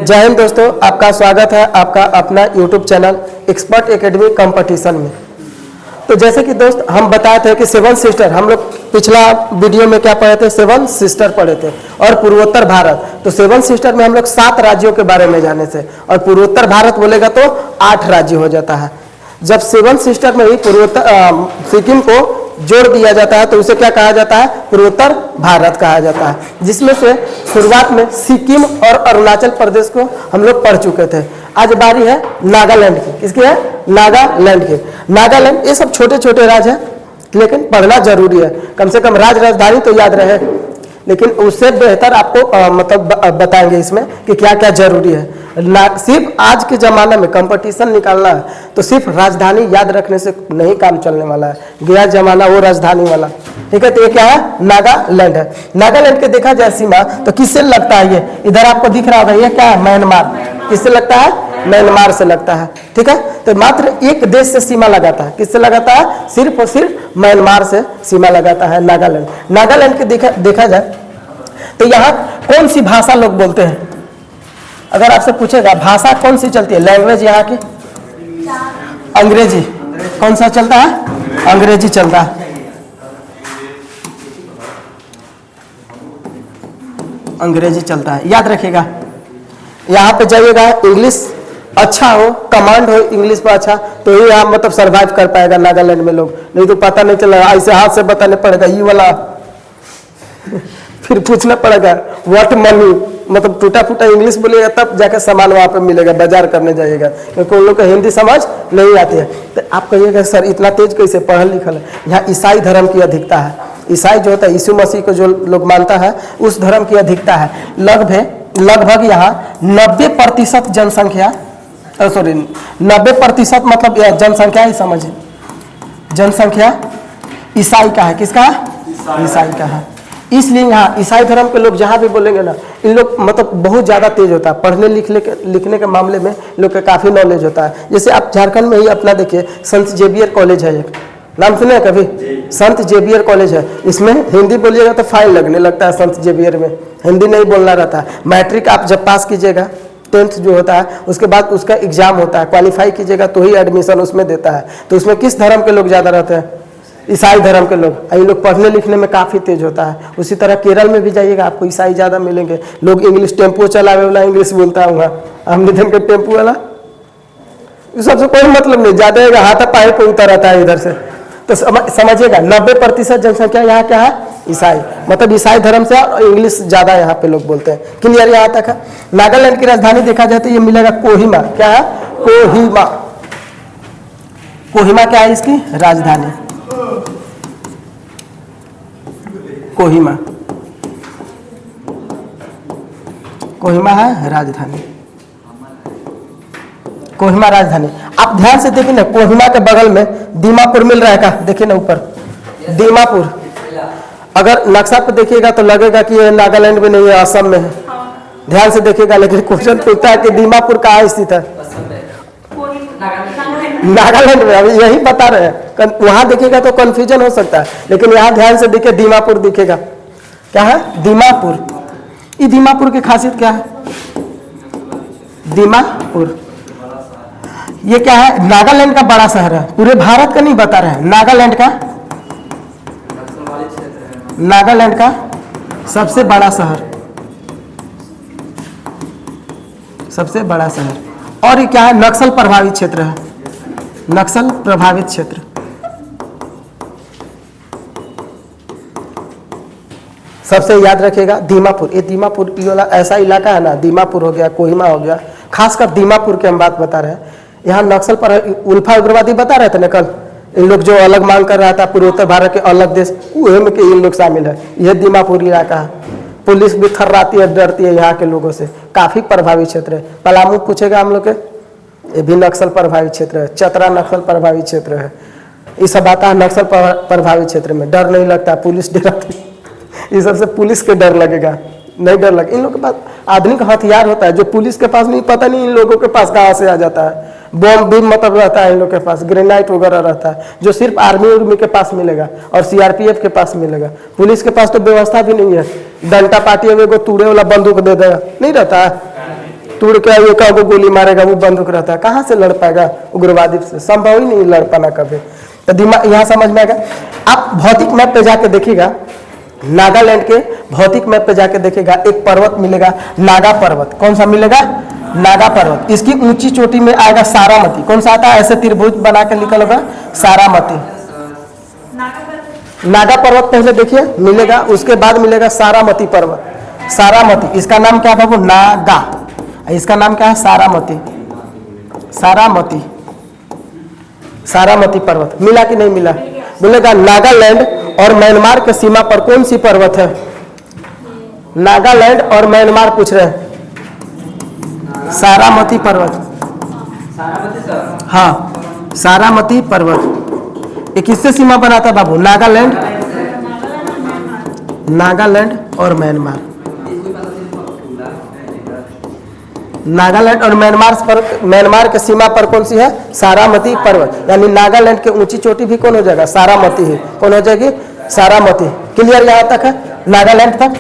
जय हिंद दोस्तों, आपका स्वागत है आपका अपना YouTube channel expert academy competition में। तो जैसे कि दोस्त हम बताए थे कि सेवन सिस्टर, हम लोग पिछला वीडियो में क्या पढ़े थे, सेवन सिस्टर पढ़े थे और पूर्वोत्तर भारत। तो सेवन सिस्टर में हम लोग 7 राज्यों के बारे में जाने थे और पूर्वोत्तर भारत बोलेगा तो 8 राज्य हो जाता है। जब सेवन सिस्टर में ही पूर्वोत्तर सिक्किम को जोड़ दिया जाता है तो उसे क्या कहा जाता है, पूर्वोत्तर भारत कहा जाता है, जिसमें से शुरुआत में सिक्किम और अरुणाचल प्रदेश को हम लोग पढ़ चुके थे। आज बारी है नागालैंड की। किसकी है? नागालैंड की। नागालैंड ये सब छोटे छोटे राज्य हैं, लेकिन पढ़ना जरूरी है। कम से कम राजधानी तो याद रहे, लेकिन उससे बेहतर आपको मतलब बताएंगे इसमें कि क्या क्या जरूरी है। सिर्फ आज के ज़माने में कंपटीशन निकालना है तो सिर्फ राजधानी याद रखने से नहीं काम चलने वाला है। गया जमाना वो राजधानी वाला, ठीक है। तो ये क्या है? नागालैंड है। नागालैंड के देखा जाए सीमा तो किससे लगता है? ये इधर आपको दिख रहा होगा, ये क्या है? म्यांमार। किससे लगता है? म्यांमार से लगता है, ठीक है। तो मात्र एक देश से सीमा लगाता है। किससे लगाता है? सिर्फ और सिर्फ म्यांमार से सीमा लगाता है नागालैंड। नागालैंड के देखा जाए तो यहाँ कौन सी भाषा लोग बोलते हैं? अगर आपसे पूछेगा भाषा कौन सी चलती है, लैंग्वेज यहाँ की अंग्रेजी। कौन सा चलता है? अंग्रेजी चलता है। अंग्रेजी चलता है, याद रखिएगा। यहाँ पे जाइएगा, इंग्लिश अच्छा हो, कमांड हो इंग्लिश पर अच्छा, तो ही यहाँ मतलब सरवाइव कर पाएगा नागालैंड में लोग। नहीं तो पता नहीं चलेगा, ऐसे हाथ से बताने पड़ेगा ये वाला फिर पूछना पड़ेगा व्हाट मनी, मतलब टूटा फूटा इंग्लिश बोलिएगा तब जाकर सामान वहाँ पे मिलेगा, बाजार करने जाइएगा, क्योंकि उन लोग को हिंदी समझ नहीं आती है। तो आप कहिएगा सर इतना तेज कैसे, पढ़ल लिखल है। यहाँ ईसाई धर्म की अधिकता है। ईसाई जो होता है, यीशु मसीह को जो लोग मानता है, उस धर्म की अधिकता है। लगभग यहाँ 90% जनसंख्या, सॉरी 90% मतलब जनसंख्या ही समझे, जनसंख्या ईसाई का है। किसका है? ईसाई का है। इसलिए यहाँ ईसाई धर्म के लोग जहाँ भी बोलेंगे ना, इन लोग मतलब बहुत ज़्यादा तेज होता है पढ़ने लिखने के मामले में। लोग का काफ़ी नॉलेज होता है। जैसे आप झारखंड में ही अपना देखिए, संत जेवियर कॉलेज है, एक नाम सुने कभी? संत जेवियर कॉलेज है। इसमें हिंदी बोलिएगा तो फाइन लगने लगता है। संत जेवियर में हिंदी नहीं बोलना रहता है। मैट्रिक आप जब पास कीजिएगा, 10th जो होता है, उसके बाद उसका एग्जाम होता है, क्वालिफाई कीजिएगा तो ही एडमिशन उसमें देता है। तो उसमें किस धर्म के लोग ज़्यादा रहते हैं? ईसाई धर्म के लोग। ये लोग पढ़ने लिखने में काफ़ी तेज होता है। उसी तरह केरल में भी जाइएगा आपको ईसाई ज़्यादा मिलेंगे। लोग इंग्लिश, टेम्पो चलावे वाला इंग्लिश बोलता है वहाँ, अमनिधन के टेम्पो वाला, सबसे कोई मतलब नहीं, ज़्यादा हाथ पाए पे उतर आता है इधर से। तो समझिएगा 90% जनसंख्या यहाँ क्या है? ईसाई। मतलब ईसाई धर्म से इंग्लिश ज़्यादा यहाँ पे लोग बोलते हैं। क्लियर यहाँ तक है। नागालैंड की राजधानी देखा जाए तो ये मिलेगा कोहिमा। क्या है? कोहिमा। कोहिमा क्या है इसकी राजधानी? कोहिमा। कोहिमा है राजधानी। कोहिमा राजधानी। आप ध्यान से देखिए ना, कोहिमा के बगल में दीमापुर मिल रहा है का? देखिए ना ऊपर दीमापुर। अगर नक्शा पे देखिएगा तो लगेगा कि ये नागालैंड में नहीं है, असम में है। ध्यान से देखिएगा, लेकिन क्वेश्चन पूछता है कि दीमापुर कहाँ स्थित है? नागालैंड में। अभी यही बता रहे हैं। वहां देखिएगा तो कंफ्यूजन हो सकता है, लेकिन यहाँ ध्यान से देखिए दीमापुर दिखेगा। क्या है? दीमापुर। ये दीमापुर की खासियत क्या है? दीमापुर ये क्या है? नागालैंड का बड़ा शहर है। पूरे भारत का नहीं बता रहे हैं, नागालैंड का, नागालैंड का सबसे बड़ा शहर, सबसे बड़ा शहर। और ये क्या है? नक्सल प्रभावित क्षेत्र है। नक्सल प्रभावित क्षेत्र। सबसे याद रखिएगा दीमापुर। ये दीमापुर ये वाला ऐसा इलाका है ना, दीमापुर हो गया, कोहिमा हो गया, खासकर दीमापुर की हम बात बता रहे हैं। यहाँ नक्सल पर उल्फा उग्रवादी बता रहे थे ना कल, इन लोग जो अलग मांग कर रहा था पूर्वोत्तर भारत के अलग देश, वह में इन लोग शामिल है। यह दीमापुर इलाका है। पुलिस भी थर्राती है, डरती है यहाँ के लोगों से। काफी प्रभावित क्षेत्र है। पलामू पूछेगा हम लोग के, ये भी नक्सल प्रभावित क्षेत्र है। चतरा नक्सल प्रभावित क्षेत्र है। ये सब आता है नक्सल प्रभावित क्षेत्र में। डर नहीं लगता, पुलिस डराती। ये सबसे पुलिस के डर लगेगा, नहीं डर लगे। इन लोगों के पास आधुनिक हथियार होता है जो पुलिस के पास नहीं। पता नहीं इन लोगों के पास कहाँ से आ जाता है। बॉम्ब भी मतलब रहता है इन लोग के पास, ग्रेनाइट वगैरह रहता है जो सिर्फ आर्मी के पास मिलेगा और सीआरपीएफ के पास मिलेगा। पुलिस के पास तो व्यवस्था भी नहीं है। डंटा पार्टी एगो तूड़े वाला बंदूक दे देगा, नहीं रहता है। तोड़ के आइए कहाँ को गोली मारेगा, वो बंदूक रहता है, कहाँ से लड़ पाएगा उग्रवादी से? संभव ही नहीं लड़ पाना कभी। तो दिमाग यहाँ समझ में आएगा। आप भौतिक मैप पे जाके देखिएगा, नागालैंड के भौतिक मैप पे जाके देखिएगा, एक पर्वत मिलेगा नागा पर्वत। कौन सा मिलेगा? नागा पर्वत। इसकी ऊंची चोटी में आएगा सारामती। कौन सा आता है? ऐसे त्रिभुज बना के लिखा होगा सारामती। नागा पर्वत पहले देखिए मिलेगा, उसके बाद मिलेगा सारामती पर्वत। सारामती, इसका नाम क्या है बाबू? नागा। इसका नाम क्या है? सारामती। सारामती, सारामती पर्वत मिला कि नहीं मिला? बोलेगा नागालैंड और म्यांमार के सीमा पर कौन सी पर्वत है? नागालैंड और म्यांमार पूछ रहे हैं। सारामती पर्वत। हाँ, सारामती पर्वत। ये किससे सीमा बनाता बाबू? नागालैंड, नागालैंड और म्यांमार। नागालैंड और म्यांमार के सीमा पर कौन सी है? सारामती पर्वत। यानी नागालैंड की ऊंची चोटी भी कौन हो जाएगा? सारामती है। कौन हो जाएगी? सारामती। क्लियर यहाँ तक है? नागालैंड तक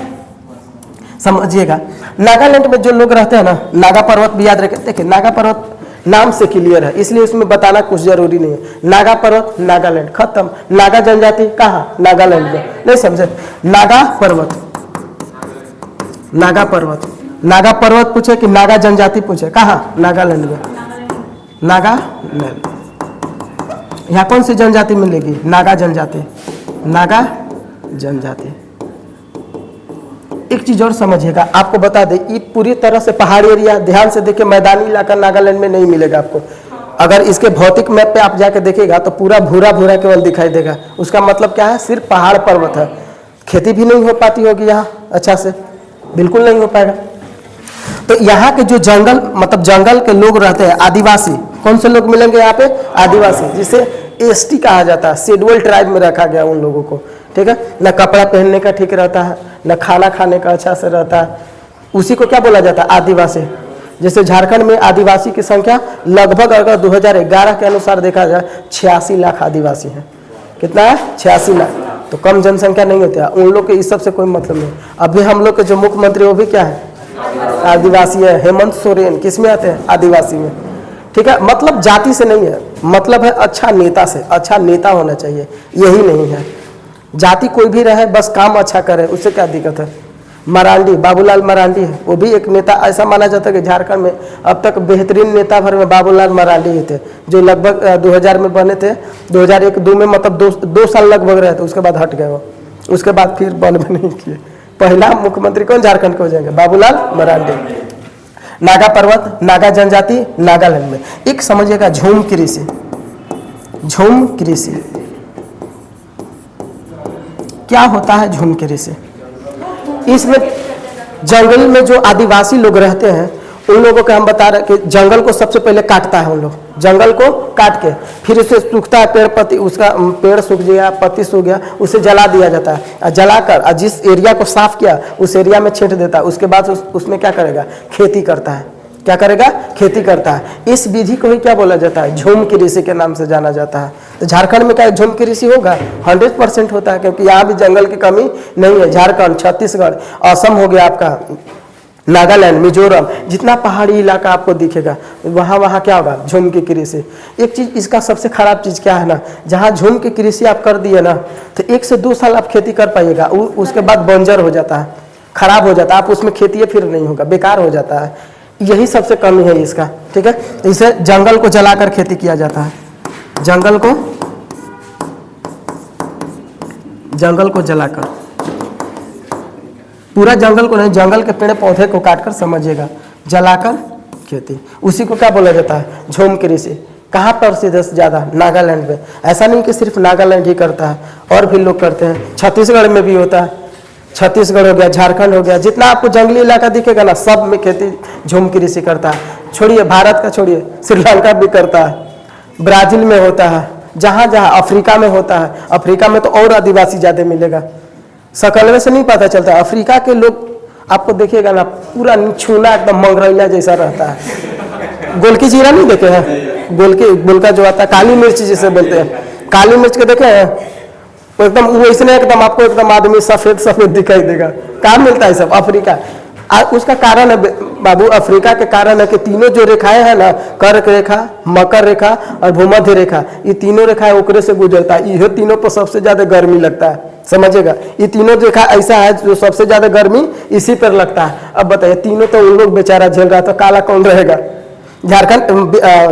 समझिएगा। नागालैंड में जो लोग रहते हैं ना, नागा पर्वत भी याद रखें। देखिए नागा पर्वत नाम से क्लियर है, इसलिए उसमें बताना कुछ जरूरी नहीं है। नागा पर्वत नागालैंड, खत्म। नागा जनजाति कहाँ? नागालैंड में। नहीं समझे? नागा पर्वत, नागा पर्वत। नागा पर्वत पूछे कि नागा जनजाति पूछे? कहाँ? नागालैंड में। नागालैंड। यहाँ कौन सी जनजाति मिलेगी? नागा जनजाति। नागा जनजाति। एक चीज और समझिएगा, आपको बता दें, ये पूरी तरह से पहाड़ी एरिया, ध्यान से देखिए, मैदानी इलाका नागालैंड में नहीं मिलेगा आपको। अगर इसके भौतिक मैप पे आप जाके देखिएगा तो पूरा भूरा भूरा केवल दिखाई देगा। उसका मतलब क्या है? सिर्फ पहाड़ पर्वत है। खेती भी नहीं हो पाती होगी यहाँ अच्छा से, बिल्कुल नहीं हो पाएगा। तो यहाँ के जो जंगल, मतलब जंगल के लोग रहते हैं, आदिवासी, कौन से लोग मिलेंगे यहाँ पे? आदिवासी, जिसे एसटी कहा जाता है, शेड्यूल ट्राइब में रखा गया उन लोगों को। ठीक है, न कपड़ा पहनने का ठीक रहता है, न खाना खाने का अच्छा से रहता है। उसी को क्या बोला जाता है? आदिवासी। जैसे झारखंड में आदिवासी की संख्या लगभग, अगर 2011 के अनुसार देखा जाए, 86 लाख आदिवासी हैं। कितना है? 86 लाख। तो कम जनसंख्या नहीं होती है। उन लोग के इस सब से कोई मतलब नहीं। अभी हम लोग के जो मुख्यमंत्री वो भी क्या है? आदिवासी है। हेमंत सोरेन किस में आते हैं? आदिवासी में। ठीक है, मतलब जाति से नहीं है, मतलब है अच्छा नेता से। अच्छा नेता होना चाहिए, यही नहीं है। जाति कोई भी रहे, बस काम अच्छा करे, उससे क्या दिक्कत है? मरांडी, बाबूलाल मरांडी है, वो भी एक नेता। ऐसा माना जाता है कि झारखंड में अब तक बेहतरीन नेता भर में बाबूलाल मरांडी ही थे, जो लगभग 2000 में बने थे। 2001-2 में, मतलब 2 साल लगभग रहे थे, उसके बाद हट गए वो। उसके बाद फिर बन भी नहीं किए। पहला मुख्यमंत्री कौन झारखंड के हो जाएंगे? बाबूलाल मरांडी। नागा पर्वत, नागा जनजाति नागालैंड में। एक समझिएगा झूम कृषि। झूम कृषि क्या होता है? झूम कृषि, इसमें जंगल में जो आदिवासी लोग रहते हैं उन लोगों को हम बता रहे हैं कि जंगल को सबसे पहले काटता है उन लोग। जंगल को काट के फिर उसे सूखता है, पेड़ पत्ती, उसका पेड़ सूख गया, पत्ती सूख गया, उसे जला दिया जाता है। और जलाकर जिस एरिया को साफ किया उस एरिया में छींट देता है। उसके बाद उसमें क्या करेगा? खेती करता है। क्या करेगा? खेती करता है। इस विधि को ही क्या बोला जाता है? झूम कृषि के नाम से जाना जाता है। तो झारखंड में क्या झूम कृषि होगा? 100% होता है, क्योंकि यहाँ भी जंगल की कमी नहीं है। झारखंड, छत्तीसगढ़, असम हो गया आपका, नागालैंड, मिजोरम, जितना पहाड़ी इलाका आपको दिखेगा वहाँ क्या होगा? झूम की कृषि। एक चीज़ इसका सबसे खराब चीज़ क्या है ना, जहाँ झूम की कृषि आप कर दिए ना, तो 1 से 2 साल आप खेती कर पाइएगा, उसके बाद बंजर हो जाता है, खराब हो जाता है। आप उसमें खेती फिर नहीं होगा, बेकार हो जाता है। यही सबसे कमी है इसका। ठीक है, इसे जंगल को जलाकर खेती किया जाता है। जंगल को जलाकर, पूरा जंगल को नहीं, जंगल के पेड़ पौधे को काटकर, समझिएगा, जलाकर खेती, उसी को क्या बोला जाता है? झूम कृषि। कहाँ प्रसिद्ध है ज़्यादा? नागालैंड में। ऐसा नहीं कि सिर्फ नागालैंड ही करता है, और भी लोग करते हैं। छत्तीसगढ़ में भी होता है। छत्तीसगढ़ हो गया, झारखंड हो गया, जितना आपको जंगली इलाका दिखेगा ना, सब में खेती झूम कृषि करता है। छोड़िए भारत का, छोड़िए श्रीलंका भी करता है, ब्राजील में होता है, जहाँ जहाँ, अफ्रीका में होता है। अफ्रीका में तो और आदिवासी ज़्यादा मिलेगा, सकलवे से नहीं पता चलता। अफ्रीका के लोग आपको देखिएगा ना, पूरा छूना एकदम मंगरैला जैसा रहता है। गोलकी जीरा नहीं देखे हैं? गोलका जो आता है, काली मिर्च जिसे बोलते हैं, काली मिर्च के देखे हैं? एकदम वैसे एकदम आपको एकदम आदमी सफेद सफेद दिखाई देगा। कहाँ मिलता है सब? अफ्रीका। उसका कारण है बाबू अफ्रीका के कारण है कि तीनों जो रेखाएं हैं ना, कर्क रेखा, मकर रेखा और भूमध्य रेखा, ये तीनों रेखाएं ओकरे से गुजरता है। ये तीनों पर सबसे ज्यादा गर्मी लगता है, समझेगा। ये तीनों रेखा ऐसा है जो सबसे ज्यादा गर्मी इसी पर लगता है। अब बताइए, तीनों तो उन लोग बेचारा झेल रहा, तो काला कौन रहेगा? झारखंड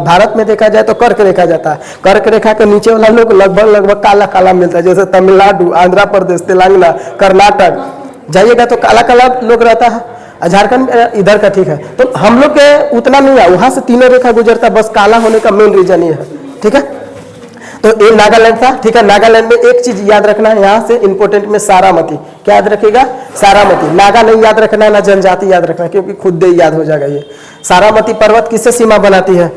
भारत में देखा जाए तो कर्क रेखा जाता है। कर्क रेखा के नीचे वाला लोग लगभग काला काला मिलता है, जैसे तमिलनाडु, आंध्र प्रदेश, तेलंगाना, कर्नाटक जाइएगा तो काला काला लोग रहता है। झारखंड इधर का ठीक है, तो हम लोग के उतना नहीं है, वहां से तीनों रेखा गुजरता, बस काला होने का मेन रीजन ये है, ठीक है। तो ये नागालैंड था, ठीक है। नागालैंड में एक चीज याद रखना है, यहाँ से इंपोर्टेंट में सारामती, क्या याद रखिएगा? सारामती। नागा नहीं याद रखना है ना जनजाति याद रखना है, क्योंकि खुद ही याद हो जाएगा ये। सारामती पर्वत किससे सीमा बनाती है?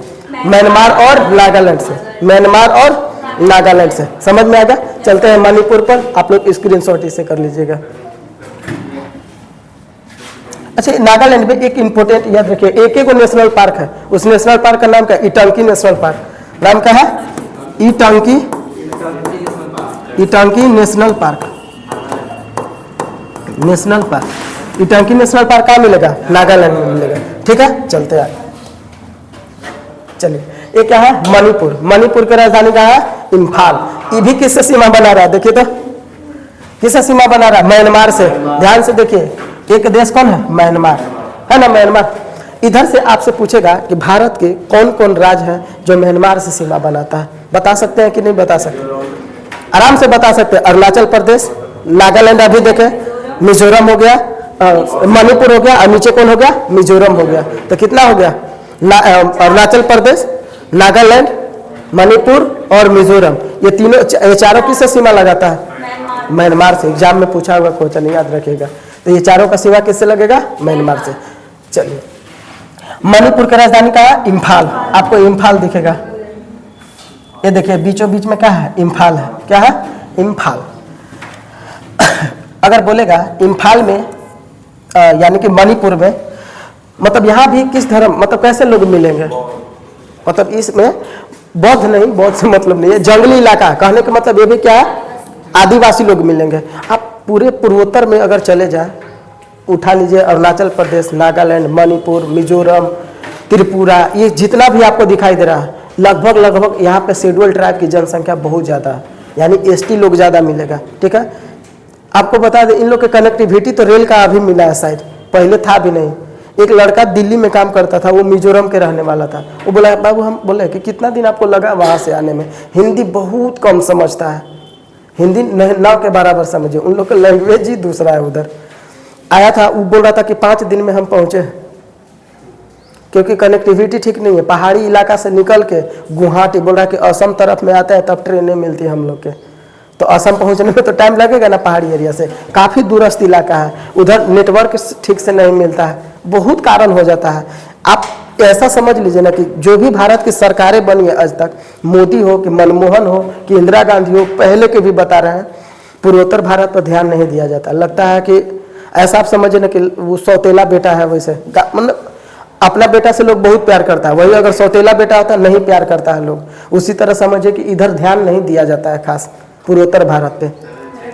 म्यांमार और नागालैंड से, म्यांमार और नागालैंड से। समझ में आएगा? चलते हैं मणिपुर पर, आप लोग स्क्रीनशॉट इसे कर लीजिएगा। अच्छा, नागालैंड में एक इंपोर्टेंट याद रखिए, एक एक नेशनल पार्क है। उस नेशनल पार्क का नाम क्या है? Intanki national park. नाम क्या है? Intanki, Intanki national park, national park. Intanki national park कहाँ मिलेगा? नागालैंड में मिलेगा, ठीक है। चलते हैं, चलिए। ये क्या है? मणिपुर। मणिपुर की राजधानी कहाँ है? इम्फाल। ये भी किससे सीमा बना रहा है? देखिए तो, किससे सीमा बना रहा है? म्यांमार से। ध्यान से देखिए, एक देश कौन है? म्यांमार, है ना, म्यांमार। इधर से आपसे पूछेगा कि भारत के कौन कौन राज्य हैं जो म्यांमार से सीमा बनाता है? बता सकते हैं कि नहीं बता सकते? आराम से बता सकते हैं। अरुणाचल प्रदेश, नागालैंड अभी देखे, मिजोरम हो गया, मणिपुर हो गया, और नीचे कौन हो गया? मिजोरम हो गया। तो कितना हो गया? अरुणाचल प्रदेश, नागालैंड, मणिपुर और मिजोरम। ये तीनों, ये चारों किससे सीमा लगाता है? म्यांमार से। एग्जाम में पूछा हुआ क्वेश्चन याद रखिएगा। तो ये चारों का सीमा किससे लगेगा? म्यांमार से। चलिए, मणिपुर की राजधानी का है? इम्फाल। आपको इम्फाल दिखेगा, ये देखिए बीचों बीच में क्या है? इम्फाल है। क्या है? इम्फाल। अगर बोलेगा इम्फाल में यानी कि मणिपुर में, मतलब यहाँ भी किस धर्म, मतलब कैसे लोग मिलेंगे? मतलब इसमें बौद्ध नहीं, बौद्ध से मतलब नहीं है, जंगली इलाका। कहने का मतलब ये भी क्या है? आदिवासी लोग मिलेंगे। आप पूरे पूर्वोत्तर में अगर चले जाएं, उठा लीजिए, अरुणाचल प्रदेश, नागालैंड, मणिपुर, मिजोरम, त्रिपुरा, ये जितना भी आपको दिखाई दे रहा है, लगभग यहाँ पे शेड्यूल ट्राइब की जनसंख्या बहुत ज़्यादा है, यानी एसटी लोग ज़्यादा मिलेगा, ठीक है। आपको बता दें, इन लोग के कनेक्टिविटी तो रेल का अभी मिला है शायद, पहले था भी नहीं। एक लड़का दिल्ली में काम करता था, वो मिजोरम के रहने वाला था। वो बोला, बाबू हम बोले कि कितना दिन आपको लगा वहाँ से आने में? हिंदी बहुत कम समझता है, हिंदी न के बराबर समझे, उन लोग का लैंग्वेज ही दूसरा है। उधर आया था, वो बोल रहा था कि 5 दिन में हम पहुँचे, क्योंकि कनेक्टिविटी ठीक नहीं है। पहाड़ी इलाका से निकल के गुवाहाटी, बोल रहा है कि असम तरफ में आता है तब ट्रेनें मिलती है हम लोग के, तो असम पहुंचने में तो टाइम लगेगा ना, पहाड़ी एरिया से काफ़ी दूरस्थ इलाका है, उधर नेटवर्क ठीक से नहीं मिलता है, बहुत कारण हो जाता है। आप ऐसा समझ लीजिए ना कि जो भी भारत की सरकारें बनी है आज तक, मोदी हो कि मनमोहन हो कि इंदिरा गांधी हो, पहले के भी बता रहे हैं, पूर्वोत्तर भारत पर ध्यान नहीं दिया जाता। लगता है कि ऐसा आप समझिए ना कि वो सौतेला बेटा है, वैसे मतलब अपना बेटा से लोग बहुत प्यार करता है, वही अगर सौतेला बेटा होता है नहीं प्यार करता है लोग। उसी तरह समझिए कि इधर ध्यान नहीं दिया जाता है खास पूर्वोत्तर भारत पे,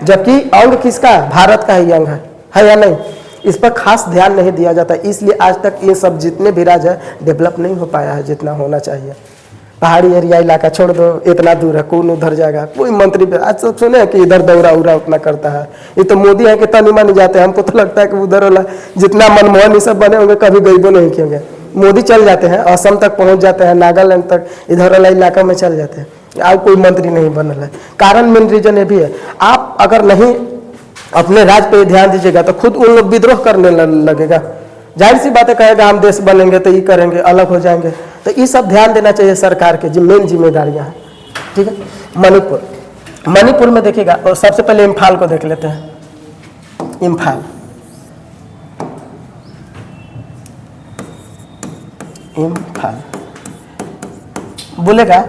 जबकि अंग किसका है? भारत का ही अंग है या नहीं? इस पर खास ध्यान नहीं दिया जाता, इसलिए आज तक ये सब जितने भी राज्य है डेवलप नहीं हो पाया है जितना होना चाहिए। पहाड़ी एरिया इलाका छोड़ दो, इतना दूर है, कौन उधर जाएगा? कोई मंत्री आज सब सुने कि इधर दौरा उरा उतना करता है। ये तो मोदी है कि तनी मनी जाते हैं, हमको तो लगता है कि उधर वाला जितना मनमोहन ये सब बने होंगे कभी गरीबों नहीं किए। मोदी चल जाते हैं, असम तक पहुंच जाते हैं, नागालैंड तक, इधर वाला इलाका में चल जाते हैं, अब कोई मंत्री नहीं बनल है। कारण मेन रीजन ये भी है, आप अगर नहीं अपने राज्य पे ध्यान दीजिएगा तो खुद उन लोग विद्रोह करने लगेगा। जाहिर सी बातें कहेगा हम देश बनेंगे तो ये करेंगे, अलग हो जाएंगे। तो ये सब ध्यान देना चाहिए सरकार के, जो मेन जिम्मेदारियां हैं, ठीक है। मणिपुर, मणिपुर में देखिएगा, और सबसे पहले इम्फाल को देख लेते हैं। इम्फाल, इम्फाल बोलेगा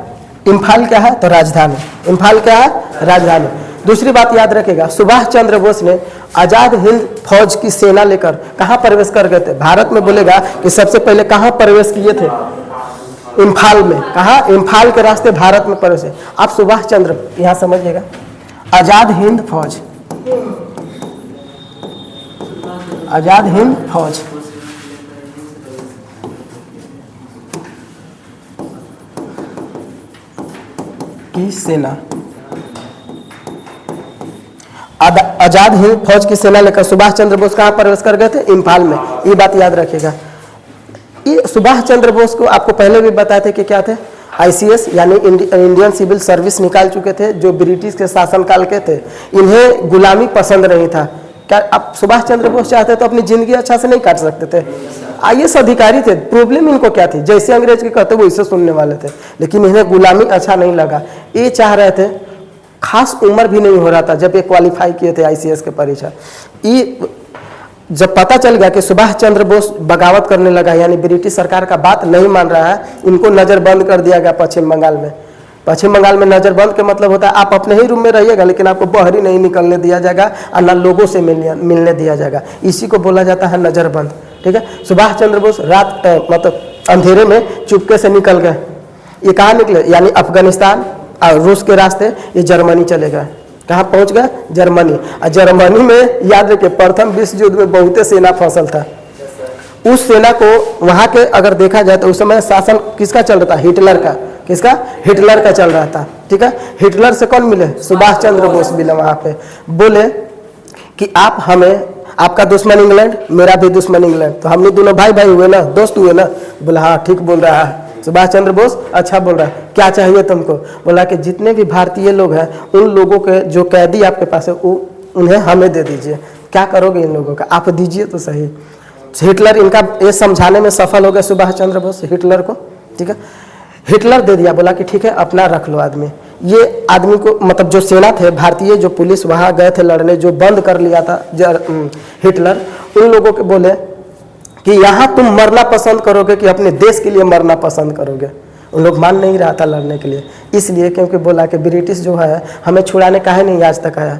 इम्फाल क्या है? तो राजधानी। इम्फाल क्या है? राजधानी। दूसरी बात याद रखेगा, सुभाष चंद्र बोस ने आजाद हिंद फौज की सेना लेकर कहाँ प्रवेश कर गए थे? भारत में बोलेगा कि सबसे पहले कहाँ प्रवेश किए थे? इम्फाल में। कहाँ? इम्फाल के रास्ते भारत में प्रवेश है। आप सुभाष चंद्र यहाँ समझिएगा, आजाद हिंद फौज, आजाद हिंद फौज, की सेना, आजाद हिंद फौज की सेना लेकर सुभाष चंद्र बोस कहाँ प्रवेश कर गए थे? इम्फाल में। ये बात याद रखिएगा। ये सुभाष चंद्र बोस को आपको पहले भी बताए थे कि क्या थे? ICS यानी इंडियन सिविल सर्विस निकाल चुके थे, जो ब्रिटिश के शासनकाल के थे। इन्हें गुलामी पसंद नहीं था। क्या आप सुभाष चंद्र बोस चाहते तो अपनी जिंदगी अच्छा से नहीं काट सकते थे? IAS अधिकारी थे। प्रॉब्लम इनको क्या थी? जैसे अंग्रेज के कहते वो इसे सुनने वाले थे, लेकिन इन्हें गुलामी अच्छा नहीं लगा। ये चाह रहे थे, खास उम्र भी नहीं हो रहा था जब ये क्वालिफाई किए थे ICS के परीक्षा। ये जब पता चल गया कि सुभाष चंद्र बोस बगावत करने लगा, यानी ब्रिटिश सरकार का बात नहीं मान रहा है, इनको नज़रबंद कर दिया गया पश्चिम बंगाल में। पश्चिम बंगाल में नज़रबंद का मतलब होता है आप अपने ही रूम में रहिएगा, लेकिन आपको बाहर ही नहीं निकलने दिया जाएगा और ना लोगों से मिलने दिया जाएगा। इसी को बोला जाता है नज़रबंद। ठीक है। सुभाष चंद्र बोस रात मतलब अंधेरे में चुपके से निकल गए। ये कहाँ निकले? यानी अफगानिस्तान और रूस के रास्ते ये जर्मनी चले गए। कहाँ पहुँच गए? जर्मनी। और जर्मनी में याद रखिए प्रथम विश्व युद्ध में बहुत सेना फसल था। उस सेना को वहाँ के अगर देखा जाए तो उस समय शासन किसका चल रहा था? हिटलर का। किसका? हिटलर का चल रहा था। ठीक है। हिटलर से कौन मिले? सुभाष चंद्र बोस मिले वहाँ पे। बोले कि आप हमें, आपका दुश्मन इंग्लैंड, मेरा भी दुश्मन इंग्लैंड, तो हम लोग दोनों भाई भाई हुए ना, दोस्त हुए ना। बोला हाँ ठीक बोल रहा है सुभाष चंद्र बोस, अच्छा बोल रहा है। क्या चाहिए तुमको? बोला कि जितने भी भारतीय लोग हैं उन लोगों के जो कैदी आपके पास है वो उन्हें हमें दे दीजिए। क्या करोगे इन लोगों का? आप दीजिए तो सही। हिटलर इनका ये समझाने में सफल हो गया सुभाष चंद्र बोस हिटलर को। ठीक है। हिटलर दे दिया, बोला कि ठीक है अपना रख लो आदमी। ये आदमी को मतलब जो सेना थे भारतीय, जो पुलिस वहाँ गए थे लड़ने, जो बंद कर लिया था हिटलर, उन लोगों के बोले कि यहाँ तुम मरना पसंद करोगे कि अपने देश के लिए मरना पसंद करोगे। उन लोग मान नहीं रहा था लड़ने के लिए, इसलिए क्योंकि बोला कि ब्रिटिश जो है हमें छुड़ाने काहे नहीं आज तक आया,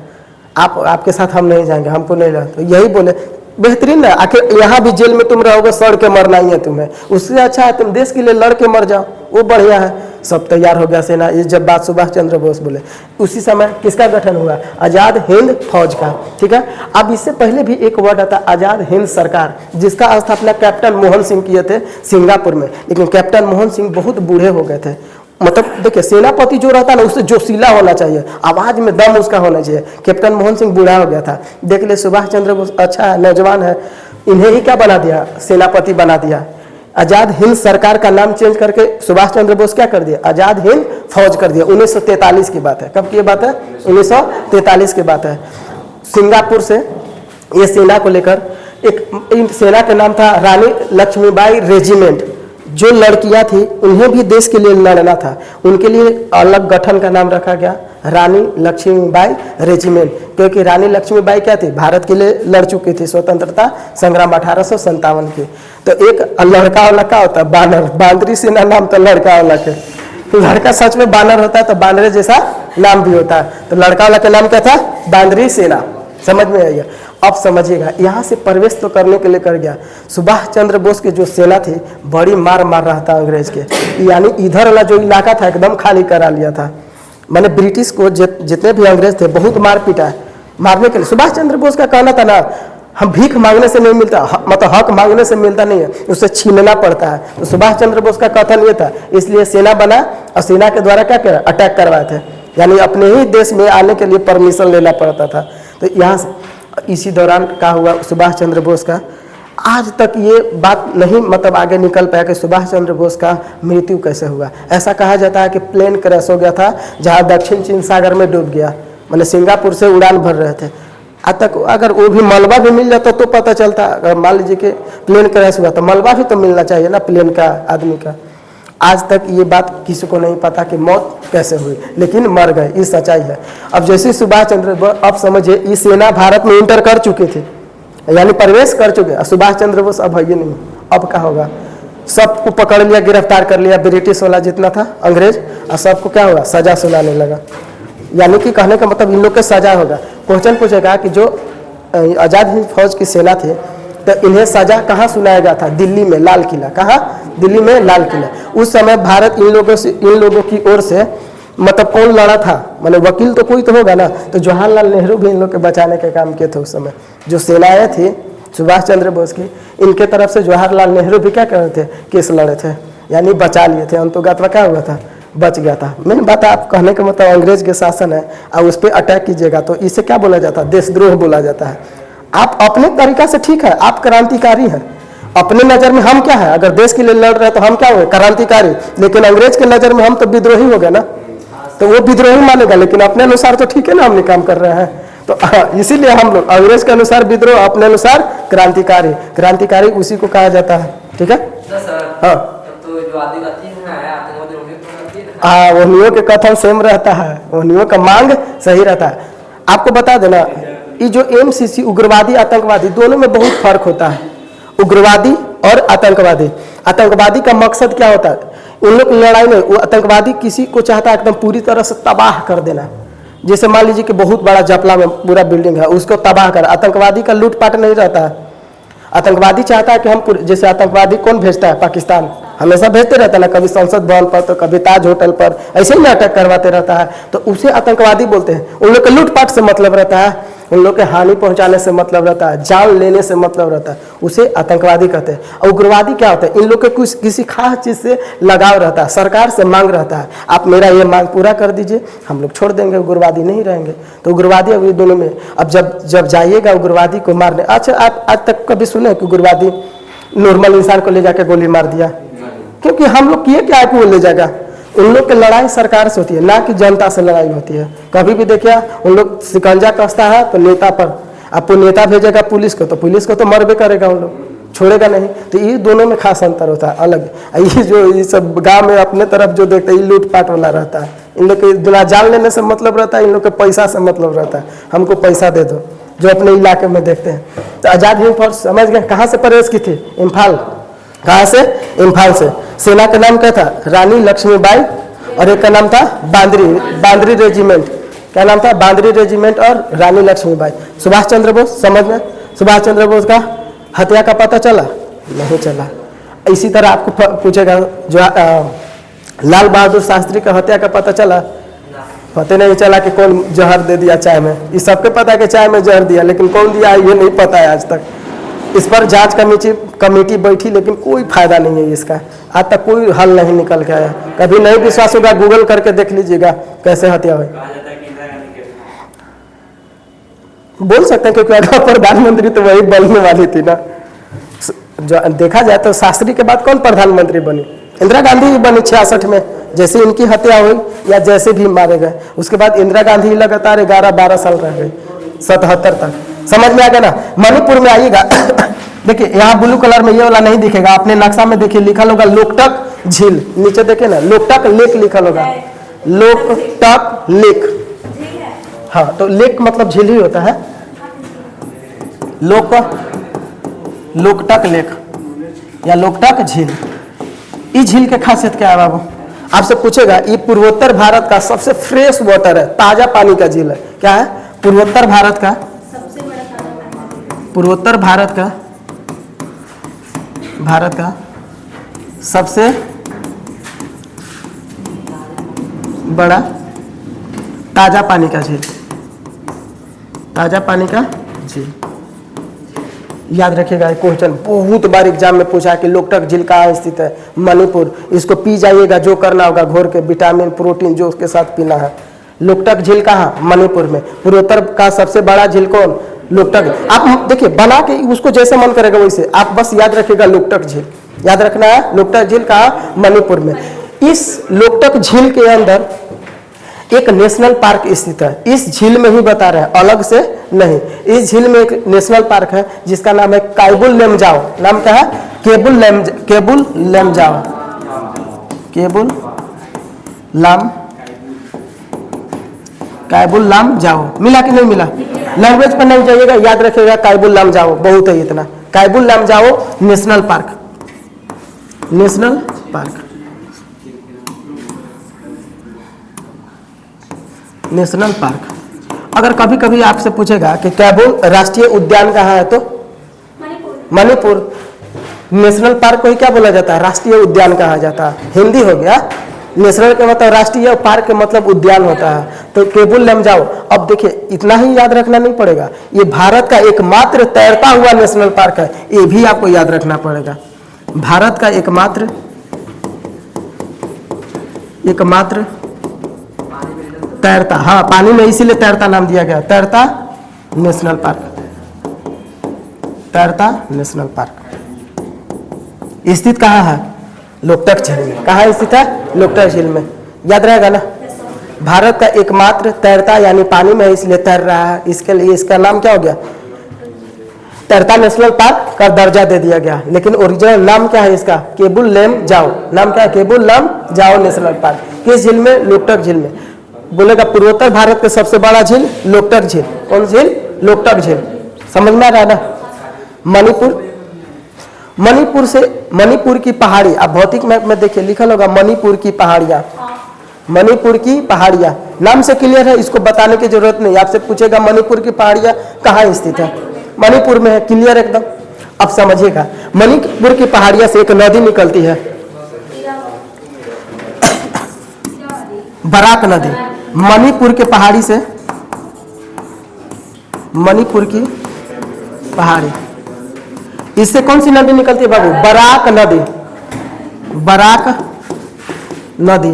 आपके साथ हम नहीं जाएंगे, हमको नहीं लगा। तो यही बोले बेहतरीन है, आखिर यहाँ भी जेल में तुम रहोगे, सड़ के मरना ही है तुम्हें, उससे अच्छा है तुम देश के लिए लड़ के मर जाओ, वो बढ़िया है। सब तैयार हो गया सेना। ये जब बात सुभाष चंद्र बोस बोले, उसी समय किसका गठन हुआ? आज़ाद हिंद फौज का। ठीक है। अब इससे पहले भी एक वर्ड आता आज़ाद हिंद सरकार, जिसका स्थापना कैप्टन मोहन सिंह किए थे सिंगापुर में। लेकिन कैप्टन मोहन सिंह बहुत बूढ़े हो गए थे। मतलब देखिए सेनापति जो रहता है ना उससे जोशीला होना चाहिए, आवाज में दम उसका होना चाहिए। कैप्टन मोहन सिंह बूढ़ा हो गया था। देख ले सुभाष चंद्र बोस अच्छा है, नौजवान है, इन्हें ही क्या बना दिया? सेनापति बना दिया। आज़ाद हिंद सरकार का नाम चेंज करके सुभाष चंद्र बोस क्या कर दिया? आज़ाद हिंद फौज कर दिया। 1943 की बात है। कब की बात है? 1943 की बात है। सिंगापुर से ये सेना को लेकर एक सेना का नाम था रानी लक्ष्मीबाई रेजिमेंट। जो लड़कियां थी उन्हें भी देश के लिए लड़ना था, उनके लिए अलग गठन का नाम रखा गया रानी लक्ष्मीबाई रेजिमेंट, क्योंकि रानी लक्ष्मीबाई क्या थी? भारत के लिए लड़ चुकी थी स्वतंत्रता संग्राम 1857 की। तो एक लड़का वाला क्या होता है? बानर, बांदरी सेना नाम तो लड़का वाला के। तो लड़का सच में बानर होता है तो बानरे जैसा नाम भी होता है। तो लड़का वाला का नाम क्या था? बांदरी सेना। समझ में आइए। अब समझिएगा, यहाँ से प्रवेश तो करने के लिए कर गया। सुभाष चंद्र बोस की जो सेना थी बड़ी मार मार रहा था अंग्रेज के, यानी इधर वाला जो इलाका था एकदम खाली करा लिया था। मैंने ब्रिटिश को जितने भी अंग्रेज थे बहुत मार पीटा है। मारने के लिए सुभाष चंद्र बोस का कहना था ना, हम भीख मांगने से नहीं मिलता, मतलब हक मांगने से मिलता नहीं है, उससे छीनना पड़ता है। तो सुभाष चंद्र बोस का कथन ये था, इसलिए सेना बना और सेना के द्वारा क्या किया? अटैक करवाए थे, यानी अपने ही देश में आने के लिए परमिशन लेना पड़ता था। तो यहाँ से इसी दौरान क्या हुआ सुभाष चंद्र बोस का, आज तक ये बात नहीं मतलब आगे निकल पाया कि सुभाष चंद्र बोस का मृत्यु कैसे हुआ। ऐसा कहा जाता है कि प्लेन क्रैश हो गया था जहाँ दक्षिण चीन सागर में डूब गया, मैंने सिंगापुर से उड़ान भर रहे थे। आज तक अगर वो भी मलबा भी मिल जाता तो पता चलता। अगर मान लीजिए कि प्लेन क्रैश हुआ तो मलबा भी तो मिलना चाहिए ना प्लेन का, आदमी का। आज तक ये बात किसी को नहीं पता कि मौत कैसे हुई, लेकिन मर गए, ये सच्चाई है। अब जैसे सुभाष चंद्र बोस, अब समझिए ये सेना भारत में इंटर कर चुके थे, यानी प्रवेश कर चुके। सुभाष चंद्र बोस अब है ही नहीं, अब क्या होगा? सबको पकड़ लिया, गिरफ्तार कर लिया, ब्रिटिश वाला जितना था अंग्रेज, और सबको क्या होगा? सजा सुनाने लगा। यानी कि कहने का मतलब इन लोग के सजा होगा। क्वेश्चन पूछेगा कि जो आज़ाद हिंद फौज की सेना थी तो इन्हें सजा कहाँ सुनाया गया था? दिल्ली में, लाल किला। कहाँ? दिल्ली में लाल किला। उस समय भारत इन लोगों की ओर से मतलब कौन लड़ा था? माने वकील तो कोई तो होगा ना, तो जवाहरलाल नेहरू भी इन लोग के बचाने के काम किए थे। उस समय जो सेनाएं थी सुभाष चंद्र बोस की, इनके तरफ से जवाहरलाल नेहरू भी क्या कर रहे थे? केस लड़े थे, यानी बचा लिए थे। अंतोगत्वा क्या हुआ था? बच गया था। मैंने बात आप कहने का मतलब अंग्रेज के शासन है और उस पर अटैक कीजिएगा तो इसे क्या बोला जाता है? देशद्रोह बोला जाता है। आप अपने तरीका से ठीक है, आप क्रांतिकारी हैं, अपने नज़र में हम क्या है? अगर देश के लिए लड़ रहे हैं तो हम क्या हुए? क्रांतिकारी। लेकिन अंग्रेज के नज़र में हम तो विद्रोही हो गए ना, तो वो विद्रोही मानेगा, लेकिन अपने अनुसार तो ठीक है ना, हमने काम कर रहे हैं। तो इसीलिए हम लोग अंग्रेज के अनुसार विद्रोह, अपने अनुसार क्रांतिकारी। क्रांतिकारी उसी को कहा जाता है, ठीक है। हाँ, तो जो आदिवासी है आतंकवादी हाँ, उन्हीं के कथन सेम रहता है, उन्हीं का मांग सही रहता है। आपको बता देना, ये जो MCC उग्रवादी आतंकवादी दोनों में बहुत फर्क होता है। उग्रवादी और आतंकवादी, आतंकवादी का मकसद क्या होता है? उन लोग की लड़ाई में वो आतंकवादी किसी को चाहता है एकदम पूरी तरह से तबाह कर देना। जैसे मान लीजिए कि बहुत बड़ा जपला में पूरा बिल्डिंग है, उसको तबाह कर। आतंकवादी का लूटपाट नहीं रहता है। आतंकवादी चाहता है कि हम जैसे आतंकवादी कौन भेजता है? पाकिस्तान हमेशा भेजते रहता है ना, कभी संसद भवन पर तो कभी ताज होटल पर, ऐसे ही अटैक करवाते रहता है, तो उसे आतंकवादी बोलते हैं। उन लोग के लूटपाट से मतलब रहता है, उन लोग के हानि पहुंचाने से मतलब रहता है, जान लेने से मतलब रहता है, उसे आतंकवादी कहते हैं। और उग्रवादी क्या होता है? इन लोग के कुछ किसी खास चीज़ से लगाव रहता है, सरकार से मांग रहता है, आप मेरा ये मांग पूरा कर दीजिए, हम लोग छोड़ देंगे, उग्रवादी नहीं रहेंगे। तो उग्रवादी अब ये दोनों में, अब जब जाइएगा उग्रवादी को मारने, अच्छा आप आज तक कभी सुने कि उग्रवादी नॉर्मल इंसान को ले जाकर गोली मार दिया? क्योंकि हम लोग किए क्या है कि वो ले जाएगा? उन लोग की लड़ाई सरकार से होती है, ना कि जनता से लड़ाई होती है। कभी भी देखिए, उन लोग शिकंजा कसता है तो नेता पर, आपको नेता भेजेगा पुलिस को, तो पुलिस को तो मरबे करेगा, उन लोग छोड़ेगा नहीं। तो ये दोनों में खास अंतर होता है, अलग। ये जो ये सब गांव में अपने तरफ जो देखते हैं, ये लूटपाट वाला रहता है। इन लोग के बिना जान लेने से मतलब रहता है, इन लोग के पैसा से मतलब रहता है, हमको पैसा दे दो, जो अपने इलाके में देखते हैं। तो आज़ाद हिंद फौज समझ गए कहाँ से प्रवेश की थी? इम्फाल। कहाँ से? इम्फाल से। सेना का नाम क्या था? रानी लक्ष्मीबाई, और एक का नाम था बांद्री रेजिमेंट। क्या नाम था? बांद्री रेजिमेंट और रानी लक्ष्मीबाई। सुभाष चंद्र बोस, समझ में, सुभाष चंद्र बोस का हत्या का पता चला? नहीं चला। इसी तरह आपको पूछेगा जो लाल बहादुर शास्त्री का हत्या का पता चला? पता नहीं चला कि कौन जहर दे दिया चाय में। इस सबके पता है कि चाय में जहर दिया, लेकिन कौन दिया ये नहीं पता है आज तक। इस पर जांच कमेटी बैठी, लेकिन कोई फायदा नहीं है इसका, आज तक कोई हल नहीं निकल के आया। कभी नहीं विश्वास होगा, गूगल करके देख लीजिएगा कैसे हत्या हुई। बोल सकते हैं क्योंकि अगर प्रधानमंत्री तो वही बनने वाली थी ना। जो देखा जाए तो शास्त्री के बाद कौन प्रधानमंत्री बनी? इंदिरा गांधी भी बनी 66 में, जैसे इनकी हत्या हुई या जैसे भी मारे गए। उसके बाद इंदिरा गांधी लगातार 11-12 साल रह गई, 77 तक। समझ में आ गया ना? मणिपुर में आइएगा देखिए, यहाँ ब्लू कलर में ये वाला नहीं दिखेगा, आपने नक्शा में देखिए लिखा होगा लोकटक झील, नीचे देखे ना लोकटक लेक लिखा होगा, लोकटक लेक। हाँ, तो लेक मतलब झील ही होता है। लोकटक लेक या लोकटक झील। इस झील की खासियत क्या है बाबू? आपसे पूछेगा, ये पूर्वोत्तर भारत का सबसे फ्रेश वाटर है, ताजा पानी का झील है। क्या है? पूर्वोत्तर भारत का सबसे बड़ा ताजा पानी का झील, ताजा पानी का झील। याद रखिएगा, क्वेश्चन बहुत बार एग्जाम में पूछा कि लोकटक झील कहाँ स्थित है? मणिपुर। इसको पी जाइएगा, जो करना होगा घोर के, विटामिन प्रोटीन जो उसके साथ पीना है। लोकटक झील कहाँ? मणिपुर में। पूर्वोत्तर का सबसे बड़ा झील कौन? लोकटक। आप देखिए बना के उसको जैसे मन करेगा वैसे, आप बस याद रखिएगा लोकटक झील, याद रखना है। लोकटक झील कहाँ? मणिपुर में। इस लोकटक झील के अंदर एक नेशनल पार्क स्थित है। इस झील में ही बता रहे हैं, अलग से नहीं। इस झील में एक नेशनल पार्क है जिसका नाम है कायबुल लेमजाओ। नाम क्या है? केबुल लामजाओ। मिला कि नहीं मिला? लैंग्वेज पर नहीं जाइएगा, याद रखिएगा कायबुल लामजाओ, बहुत है इतना। Keibul Lamjao national park, national park, national park. अगर कभी कभी आपसे पूछेगा कि कैबुल राष्ट्रीय उद्यान कहाँ है, तो मणिपुर। नेशनल पार्क को ही क्या बोला जाता है? राष्ट्रीय उद्यान कहा जाता है। हिंदी हो गया। नेशनल का मतलब राष्ट्रीय, पार्क का मतलब उद्यान होता है। तो केबुल लेमजाओ। अब देखिए, इतना ही याद रखना नहीं पड़ेगा, ये भारत का एकमात्र तैरता हुआ नेशनल पार्क है, ये भी आपको याद रखना पड़ेगा। भारत का एकमात्र एकमात्र तैरता, हाँ पानी में इसीलिए तैरता नाम दिया गया, तैरता नेशनल पार्क। तैरता नेशनल पार्क स्थित कहाँ है? लोकटक झील में। कहाँ स्थित है? लोकटक झील में। याद रहेगा ना। भारत का एकमात्र तैरता यानी पानी में इसलिए तैर रहा है, इसके लिए इसका नाम क्या हो गया? तैरता नेशनल पार्क का दर्जा दे दिया गया। लेकिन ओरिजिनल नाम क्या है इसका? केबुल लमजाओ। नाम क्या है? Keibul Lamjao national park. किस झील में? लोकटक झील में। बोलेगा पूर्वोत्तर भारत का सबसे बड़ा झील लोकटक झील। कौन झील? लोकटक झील। समझ में आ रहा है ना। मणिपुर, मणिपुर से, मणिपुर की पहाड़ी, आप भौतिक मैप में देखिए लिखा होगा मणिपुर की पहाड़ियां। मणिपुर की पहाड़ियां नाम से क्लियर है, इसको बताने की जरूरत नहीं। आपसे पूछेगा मणिपुर की पहाड़ियां कहाँ स्थित है? मणिपुर में है, क्लियर एकदम। अब समझिएगा, मणिपुर की पहाड़ियां से एक नदी निकलती है, बराक नदी। मणिपुर के पहाड़ी से, मणिपुर की पहाड़ी, इससे कौन सी नदी निकलती है बाबू? बराक नदी। बराक नदी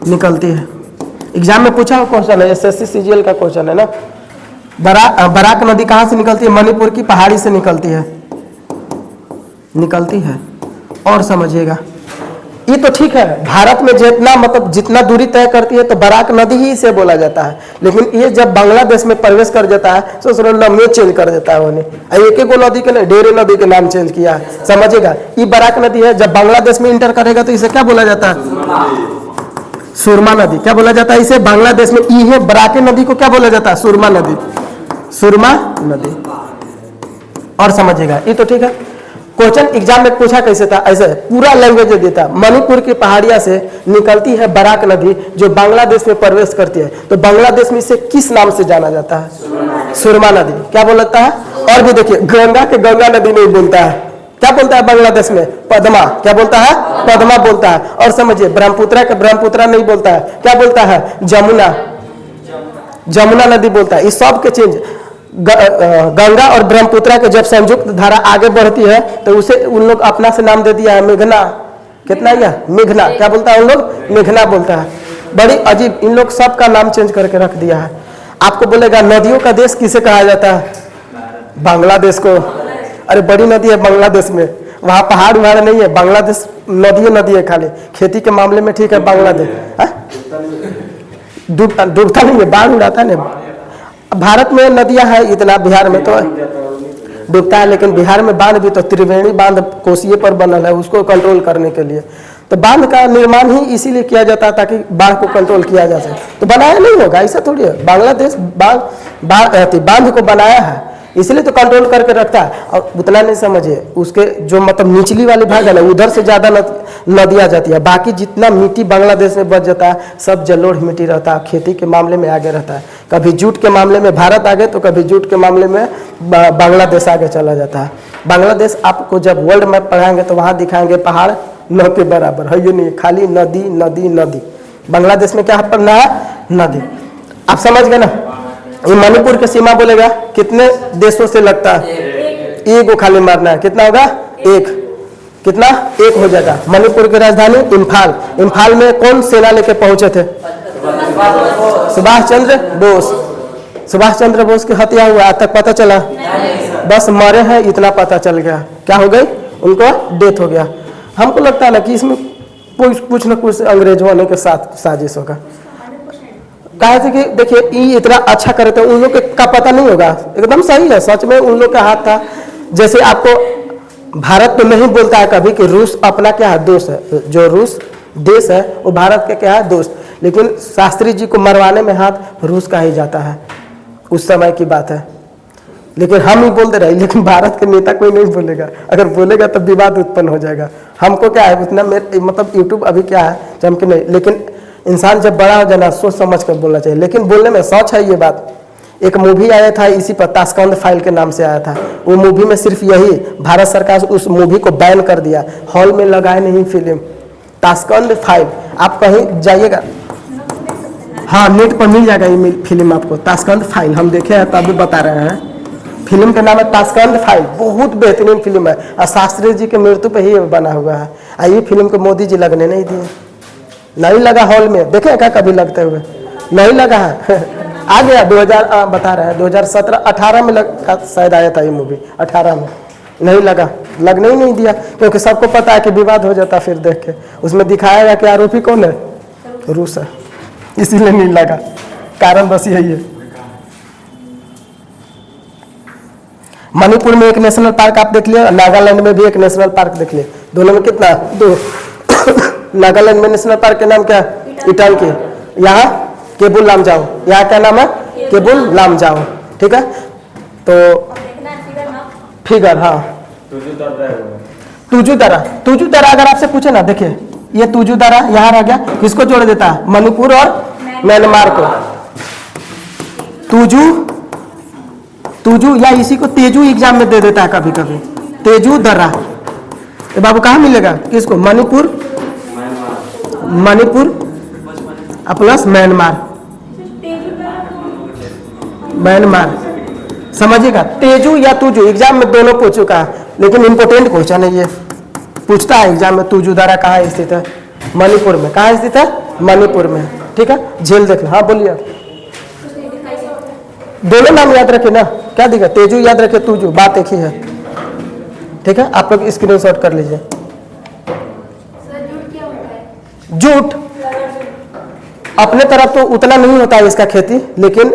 निकलती है। एग्जाम में पूछा हुआ क्वेश्चन है, एसएससी सीजीएल का क्वेश्चन है ना। बराक नदी कहाँ से निकलती है? मणिपुर की पहाड़ी से निकलती है, निकलती है। और समझिएगा, ये तो ठीक है, भारत में जितना मतलब जितना दूरी तय करती है तो बराक नदी ही इसे बोला जाता है। लेकिन ये जब बांग्लादेश में प्रवेश कर जाता है तो उसने नाम चेंज कर देता है उन्हें। एक एक नदी के नहीं, ढेरे नदी के नाम चेंज किया है। समझिएगा, ये बराक नदी है, जब बांग्लादेश में इंटर करेगा तो इसे क्या बोला जाता है? सुरमा नदी। क्या बोला जाता है इसे? बांग्लादेश में ई है, बराके नदी को क्या बोला जाता है? सुरमा नदी। सुरमा नदी। और समझिएगा, ये तो ठीक है। क्वेश्चन एग्जाम में पूछा कैसे था? ऐसे पूरा लैंग्वेज देता। मणिपुर की पहाड़ियां से निकलती है बराक नदी जो बांग्लादेश में प्रवेश करती है, तो बांग्लादेश में इसे किस नाम से जाना जाता है? सुरमा नदी। क्या बोलता है? और भी देखिए, गंगा के गंगा नदी नहीं बोलता है, क्या बोलता है बांग्लादेश में? पद्मा। क्या बोलता है? पद्मा बोलता है। और समझिए, ब्रह्मपुत्रा के ब्रह्मपुत्रा नहीं बोलता है, क्या बोलता है? जमुना। जमुना नदी बोलता है। इस सब के चेंज, गंगा और ब्रह्मपुत्रा के जब संयुक्त धारा आगे बढ़ती है तो उसे उन लोग अपना से नाम दे दिया है मेघना। कितना या? मेघना। क्या बोलता है उन लोग? मेघना बोलता है। बड़ी अजीब, इन लोग सब का नाम चेंज करके रख दिया है। आपको बोलेगा नदियों का देश किसे कहा जाता है? बांग्लादेश को। अरे बड़ी नदी है बांग्लादेश में, वहाँ पहाड़ वहाड़ नहीं है, बांग्लादेश नदी है खाली। खेती के मामले में ठीक है बांग्लादेश, डूबता नहीं है, बाढ़ उड़ाता नहीं। भारत में नदियां हैं इतना, बिहार में तो डूबता है, लेकिन बिहार में बांध भी तो त्रिवेणी बांध कोसिए पर बनल है, उसको कंट्रोल करने के लिए। तो बांध का निर्माण ही इसीलिए किया जाता है ताकि बाढ़ को कंट्रोल किया जा सके। तो बनाया नहीं होगा, ऐसा थोड़ी है। बांग्लादेश बांध को बनाया है, इसलिए तो कंट्रोल करके रखता है। और उतना नहीं समझिए, उसके जो मतलब निचली वाली भाग है ना, उधर से ज़्यादा नदियाँ जाती है। बाकी जितना मिट्टी बांग्लादेश में बच जाता है सब जलोढ़ मिट्टी रहता है, खेती के मामले में आगे रहता है। कभी जूट के मामले में भारत आगे तो कभी जूट के मामले में बांग्लादेश आगे चला जाता है। बांग्लादेश आपको जब वर्ल्ड मैप पढ़ाएंगे तो वहाँ दिखाएंगे पहाड़ न के बराबर है, ये नहीं, खाली नदी नदी नदी। बांग्लादेश में क्या पढ़ना है? नदी। आप समझ गए ना। ये मणिपुर की सीमा बोलेगा कितने देशों से लगता है? एक को खाली मारना है, कितना होगा? एक। कितना? एक हो जाएगा। मणिपुर की राजधानी इम्फाल। इम्फाल में कौन सेना लेके पहुंचे थे? सुभाष चंद्र बोस। सुभाष चंद्र बोस की हत्या हुआ, आज तक पता चला? बस मरे हैं इतना पता चल गया। क्या हो गई? उनको डेथ हो गया। हमको लगता है ना कि इसमें कुछ न कुछ अंग्रेज होने के साथ साजिश होगा। कहा थे कि देखिए ये इतना अच्छा करे तो उन लोग का पता नहीं होगा। एकदम सही है, सच में उन लोग का हाथ था। जैसे आपको भारत तो नहीं बोलता है कभी कि रूस अपना क्या है? दोस्त है। जो रूस देश है वो भारत का क्या है? दोस्त। लेकिन शास्त्री जी को मरवाने में हाथ रूस का ही जाता है, उस समय की बात है। लेकिन हम ही बोलते रहे, लेकिन भारत के नेता कोई नहीं बोलेगा। अगर बोलेगा तो विवाद उत्पन्न हो जाएगा। हमको क्या है उतना, मतलब यूट्यूब अभी क्या है चमके नहीं, लेकिन इंसान जब बड़ा हो जाना सोच समझ कर बोलना चाहिए। लेकिन बोलने में सच है ये बात। एक मूवी आया था इसी पर, ताशकंद फाइल के नाम से आया था। वो मूवी में सिर्फ यही, भारत सरकार उस मूवी को बैन कर दिया, हॉल में लगाए नहीं फिल्म। ताशकंद फाइल आप कहीं जाइएगा, हाँ नेट पर मिल जाएगा ये फिल्म आपको। ताशकंद फाइल हम देखे हैं तभी बता रहे हैं। फिल्म का नाम है ताशकंद फाइल, बहुत बेहतरीन फिल्म है और शास्त्री जी के मृत्यु पर ही बना हुआ है। ये फिल्म को मोदी जी लगने नहीं दिए। नहीं लगा हॉल में, देखे क्या कभी लगते हुए? नहीं लगा है। आ गया 2000 बता रहे हैं 2017-18 में शायद आया था ये मूवी, 18 में। नहीं लगा, लगने ही नहीं दिया, क्योंकि सबको पता है कि विवाद हो जाता फिर देख के। उसमें दिखाया गया कि आरोपी कौन है? रूस है, इसीलिए नहीं लगा। कारण बस यही है। मणिपुर में एक नेशनल पार्क आप देख लिया, नागालैंड में भी एक नेशनल पार्क देख लिया। दोनों में कितना? 2। नागालैंड में नेशनल पार्क का नाम क्या? इटांकी। यहाँ केबुल लामजाओ, यहाँ क्या नाम है? केबुल लामजाओ। ठीक है, तो फिगर, हाँ तुजू दरा अगर आपसे पूछे ना, देखिए ये तुजू दरा यहाँ रह गया, किसको जोड़ देता है? मणिपुर और म्यांमार को। तुजू या इसी को तेजू एग्जाम में दे देता है कभी कभी, तेजू दरा। तो बाबू कहाँ मिलेगा? किसको? मणिपुर प्लस म्यांमार, समझिएगा। तेजू या तुजू एग्जाम में दोनों पूछ चुका है, लेकिन इंपोर्टेंट क्वेश्चन है ये, पूछता है एग्जाम में तुजू दरा कहाँ स्थित है? मणिपुर में। कहाँ स्थित है? मणिपुर में। ठीक है, झील देख लो। हाँ बोलिए, दोनों नाम याद रखे ना, क्या दिखा? तेजू याद रखे, तुजू, बात एक ही है। ठीक है, आप लोग स्क्रीनशॉट कर लीजिए। जूट अपने तरफ तो उतना नहीं होता है इसका खेती, लेकिन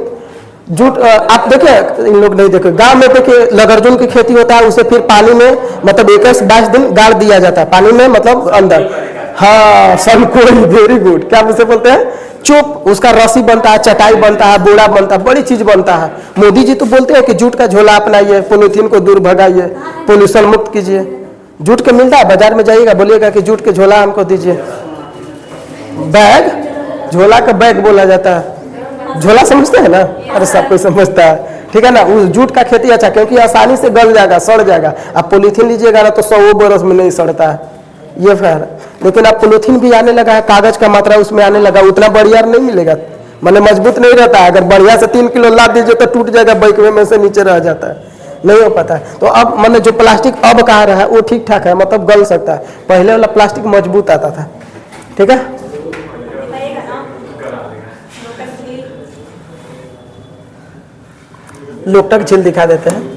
जूट आप देखिए, इन लोग नहीं देखे, गांव में देखिए लगरजुन की खेती होता है, उसे फिर पानी में मतलब 21-22 दिन गाड़ दिया जाता है, पानी में मतलब अंदर। हाँ सनकोई, वेरी गुड। क्या उसे बोलते हैं? चुप। उसका रस्सी बनता है, चटाई बनता है, बोरा बनता है, बड़ी चीज बनता है। मोदी जी तो बोलते हैं कि जूट का झोला अपनाइए, पॉलीथीन को दूर भगाइए, पोल्यूशन मुक्त कीजिए। जूट के मिलता है, बाजार में जाइएगा, बोलिएगा कि जूट के झोला हमको दीजिए। बैग, झोला का बैग बोला जाता है। झोला समझते हैं ना? अरे सब कोई समझता है। ठीक है ना, उस जूट का खेती अच्छा, क्योंकि आसानी से गल जाएगा, सड़ जाएगा। आप पॉलीथीन लीजिएगा ना तो 100 बरस में नहीं सड़ता है, ये फिर। लेकिन अब पॉलीथीन भी आने लगा है, कागज का मात्रा उसमें आने लगा, उतना बढ़िया नहीं मिलेगा, मैंने मजबूत नहीं रहता है। अगर बढ़िया से 3 किलो लाद दीजिए तो टूट जाएगा, बैकवे में से नीचे रह जाता है, नहीं हो पाता है। तो अब मैंने जो प्लास्टिक अब कहा रहा है वो ठीक ठाक है, मतलब गल सकता है। पहले वाला प्लास्टिक मजबूत आता था। ठीक है, लोकटक झील दिखा देते हैं।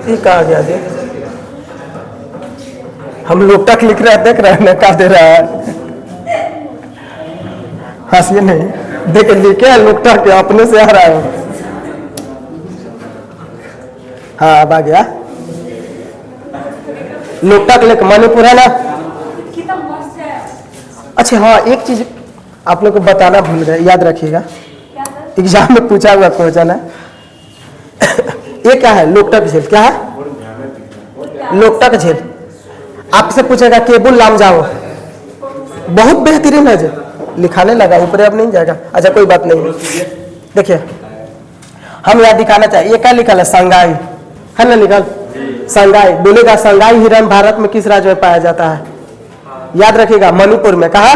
ये कहा गया जी, हम लोकटक लिख रहे हैं, देख रहे हैं ना क्या दे रहा है? हंसिए नहीं, देख लिखे लोकटक अपने से आ रहा है। हाँ अब आ गया लोकटक लेक, मणिपुर है ना? अच्छा हाँ, एक चीज आप लोग को बताना भूल गए, याद रखिएगा, एग्जाम में पूछा हुआ क्वेश्चन है। ये क्या है? लोकटक झील। क्या है? लोकटक झील। आपसे पूछेगा केबुल लामजाओ, बहुत बेहतरीन है जी, लिखाने लगा ऊपर, अब नहीं जाएगा। अच्छा कोई बात नहीं, देखिए हम यहाँ दिखाना चाहिए, ये क्या लिखा है? संगाई है ना, लिखल संगाई। बोलेगा संगाई हिरण भारत में किस राज्य में पाया जाता है? याद रखिएगा, मणिपुर में। कहा?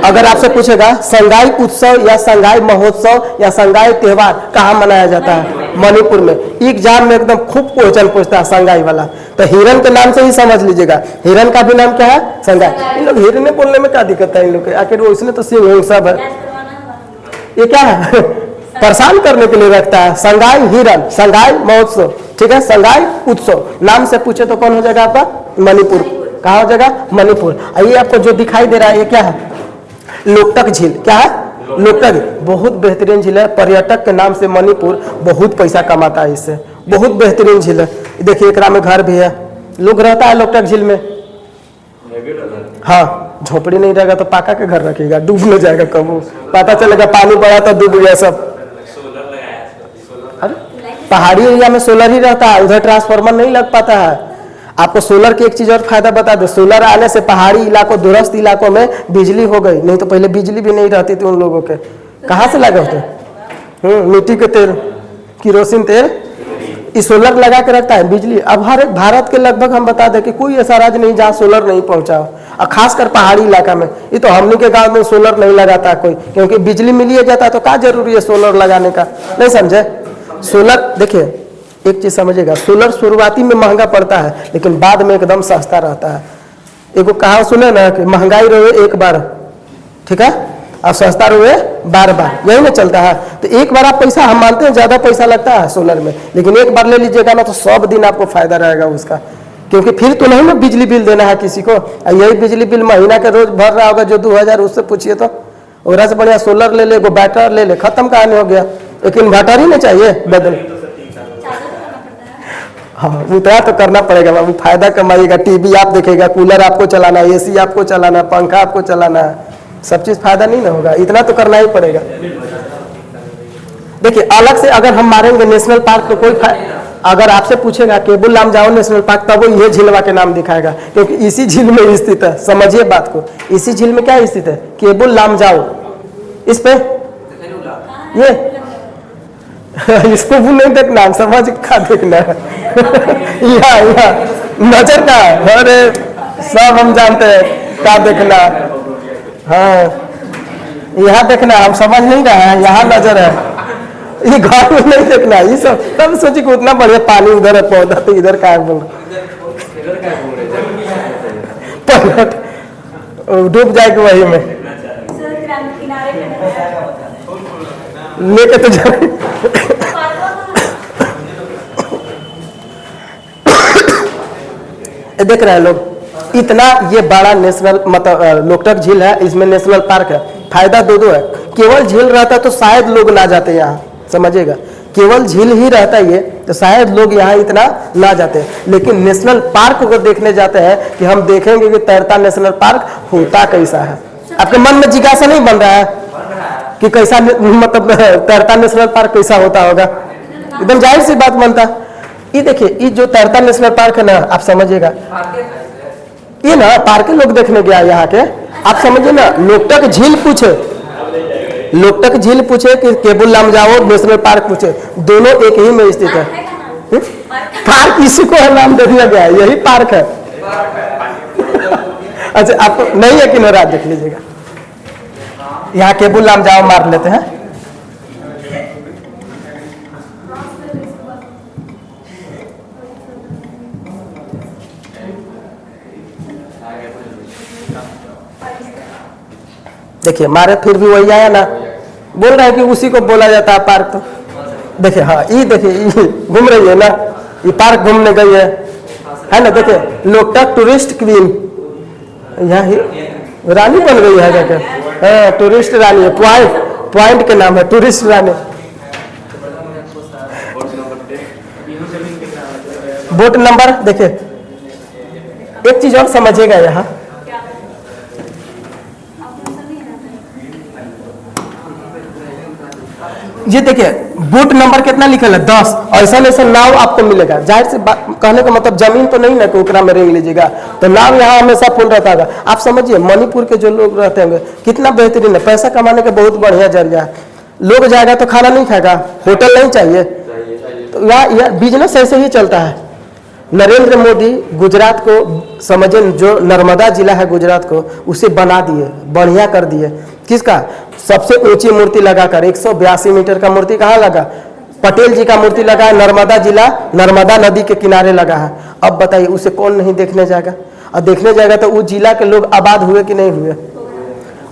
अगर आपसे पूछेगा संगाई उत्सव या संगाई महोत्सव या संगाई त्योहार कहाँ मनाया जाता है? मणिपुर में। एग्जाम में एकदम खूब क्वेश्चन पूछता है संगाई वाला, तो हिरन के नाम से ही समझ लीजिएगा, हिरन का भी नाम क्या है? संगाई। इन लोग हिरने बोलने में क्या दिक्कत है इन लोग के? आखिर वो इसने तो सिंह सब है, ये क्या है? परेशान करने के लिए रखता है। संगाई हिरन, संगाई महोत्सव, ठीक है, संगाई उत्सव। नाम से पूछे तो कौन हो जाएगा आपका? मणिपुर। कहाँ हो जाएगा? मणिपुर। ये आपको जो दिखाई दे रहा है ये क्या है? लोकटक झील। क्या है? लोकटक। बहुत बेहतरीन झील है, पर्यटक के नाम से मणिपुर बहुत पैसा कमाता है इससे, बहुत बेहतरीन झील है। देखिए एकरा में घर भी है, लोग रहता है लोकटक झील में। हाँ, झोपड़ी नहीं रहेगा तो पाका के घर रखिएगा, डूब न जाएगा कबू, पता चलेगा पानी पड़ा तो डूब गया सब। अरे पहाड़ी एरिया में सोलर ही रहता है, उधर ट्रांसफार्मर नहीं लग पाता है। आपको सोलर की एक चीज और फायदा बता दो, सोलर आने से पहाड़ी इलाकों, दूरस्थ इलाकों में बिजली हो गई, नहीं तो पहले बिजली भी नहीं रहती थी उन लोगों के। कहाँ से लगे होते? मिट्टी के तेल, किरोसिन तेल, ये सोलर लगा के रखता है बिजली। अब हर एक भारत के लगभग हम बता दें कि कोई ऐसा राज्य नहीं जहाँ सोलर नहीं पहुंचा हो, और खासकर पहाड़ी इलाका में। ये तो हमने के गांव में सोलर नहीं लगाता कोई, क्योंकि बिजली मिल ही जाता है, तो क्या जरूरी है सोलर लगाने का, नहीं समझे। सोलर देखिए एक चीज समझिएगा, सोलर शुरुआती में महंगा पड़ता है लेकिन बाद में एकदम सस्ता रहता है। एगो कहा सुने ना कि महंगाई रहे एक बार, ठीक है, और सस्ता रहे बार बार, यही ना चलता है। तो एक बार आप पैसा, हम मानते हैं ज्यादा पैसा लगता है सोलर में, लेकिन एक बार ले लीजिएगा ना तो सब दिन आपको फायदा रहेगा उसका, क्योंकि फिर तो नहीं ना बिजली बिल देना है किसी को। यही बिजली बिल महीना के रोज भर रहा होगा जो 2000, उससे पूछिए तो। और से बढ़िया सोलर ले ले, एगो बैटर ले ले, खत्म कहानी हो गया। एक इन्वर्टर ही नहीं चाहिए बदल। हाँ उतना तो करना पड़ेगा बाबू, फायदा कमाइएगा। टीवी आप देखेगा, कूलर आपको चलाना है, एसी आपको चलाना है, पंखा आपको चलाना है, सब चीज फायदा नहीं ना होगा, इतना तो करना ही पड़ेगा। देखिए अलग से अगर हम मारेंगे नेशनल पार्क तो कोई अगर आपसे पूछेगा केबुल लामजाओ नेशनल पार्क, तब वो ये झीलवा के नाम दिखाएगा, क्योंकि इसी झील में स्थित है। समझिए बात को, इसी झील में क्या स्थित है, केबुल लामजाओ। इस पे ये इसको भी नहीं देखना, समझ का देखना है। यहाँ नजर का, अरे सब हम जानते हैं क्या देखना। हाँ यहाँ देखना, हम समझ नहीं रहे हैं, यहाँ नजर है, ये घर में नहीं देखना। ये सब सोची कि उतना बढ़िया पानी उधर है, पौधा तो इधर का बोल डूब जाएगी वही में लेके तो जाए। देख रहे हैं लोग, इतना ये बड़ा नेशनल मतलब लोकटक झील है, इसमें नेशनल पार्क है। फायदा दो है, केवल झील रहता तो शायद लोग ना जाते यहाँ, समझिएगा। केवल झील ही रहता ये तो शायद लोग यहाँ इतना ना जाते, लेकिन नेशनल पार्क को देखने जाते हैं कि हम देखेंगे कि तैरता नेशनल पार्क होता कैसा है। आपके मन में जिज्ञासा नहीं बन रहा है कि कैसा मतलब तैरता नेशनल पार्क कैसा होता होगा, एकदम जाहिर सी बात बनता। ये देखिए, ये जो तैरता नेशनल पार्क है ना, आप समझिएगा, ये ना पार्क लोग देखने गया यहाँ के, आप समझिए ना। लोकटक झील पूछे, लोकटक झील पूछे कि केबुल लामजाओ नेशनल पार्क पूछे, दोनों एक ही में स्थित है। पार्क इसी को नाम दे दिया गया है, यही पार्क है। अच्छा आपको नहीं है कि नहीं, रात देख लीजिएगा, यहाँ केबुल लामजाओ मार लेते हैं। देखिए मारे फिर भी वही आया ना, बोल रहा है कि उसी को बोला जाता है पार्क। तो देखिए हाँ, ये देखिए घूम रही है ना, ये पार्क घूमने गई है ना। देखिए लोकटक टूरिस्ट क्वीन, यहाँ ही रानी बन गई है जाके, हाँ टूरिस्ट रानी है, पॉइंट के नाम है टूरिस्ट रानी। बोट नंबर देखिए, एक चीज और समझिएगा यहाँ, ये देखिए बोट नंबर कितना लिखल है, 10। ऐसा ऐसा नाव आपको मिलेगा। जाहिर से कहने का मतलब जमीन तो नहीं ना कि ओकरा में रेंग लीजिएगा, तो नाव यहाँ हमेशा फुल रहता है। आप समझिए मणिपुर के जो लोग रहते होंगे कितना बेहतरीन है, पैसा कमाने का बहुत बढ़िया जरिया है। लोग जाएगा तो खाना नहीं खाएगा, होटल नहीं चाहिए, तो यहाँ बिजनेस ऐसे ही चलता है। नरेंद्र मोदी गुजरात को समझे, जो नर्मदा जिला है गुजरात को, उसे बना दिए, बढ़िया कर दिए। किसका, सबसे ऊंची मूर्ति लगाकर 182 मीटर का मूर्ति कहाँ लगा, पटेल जी का मूर्ति लगा है, नर्मदा जिला नर्मदा नदी के किनारे लगा है। अब बताइए उसे कौन नहीं देखने जाएगा, और देखने जाएगा तो उस जिला के लोग आबाद हुए कि नहीं हुए।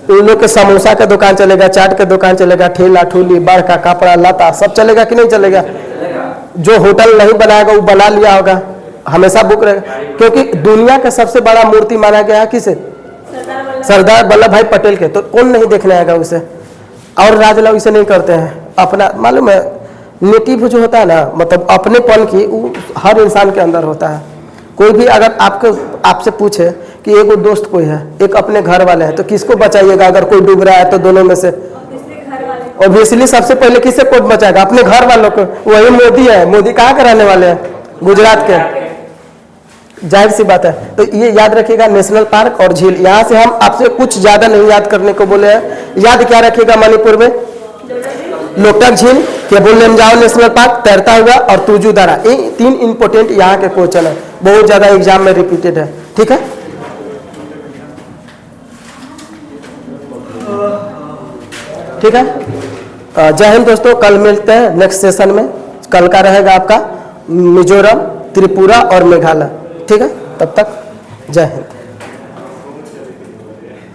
उन लोग के समोसा का दुकान चलेगा, चाट का दुकान चलेगा, ठेला ठूली, बड़ का कपड़ा लता सब चलेगा कि नहीं चलेगा। जो होटल नहीं बनाएगा वो बना लिया होगा, हमेशा बुक रहेगा, क्योंकि दुनिया का सबसे बड़ा मूर्ति माना गया है किसे, सरदार वल्लभ भाई पटेल के। तो कौन नहीं देखने आएगा उसे। और राज लोग इसे नहीं करते हैं, अपना मालूम है नेटिव जो होता है ना, मतलब अपनेपन की वो हर इंसान के अंदर होता है। कोई भी अगर आपसे पूछे कि एगो दोस्त कोई है, एक अपने घर वाले हैं, तो किसको बचाइएगा अगर कोई डूब रहा है तो दोनों में से ऑब्वियसली सबसे पहले किसे कोई बचाएगा, अपने घर वालों को। वही मोदी है, मोदी कहाँ के रहने वाले हैं, गुजरात के, जाहिर सी बात है। तो ये याद रखिएगा, नेशनल पार्क और झील। यहाँ से हम आपसे कुछ ज्यादा नहीं याद करने को बोले हैं, याद क्या रखिएगा मणिपुर में लोकटक झील, केबुल लमजाओ नेशनल पार्क, तैरता हुआ और तुजू दारा, ये 3 इंपोर्टेंट यहाँ के क्वेश्चन है, बहुत ज़्यादा एग्जाम में रिपीटेड है। ठीक है, ठीक है। जय हिंद दोस्तों, कल मिलते हैं नेक्स्ट सेशन में। कल का रहेगा आपका मिजोरम, त्रिपुरा और मेघालय। ठीक है, तब तक जय हिंद।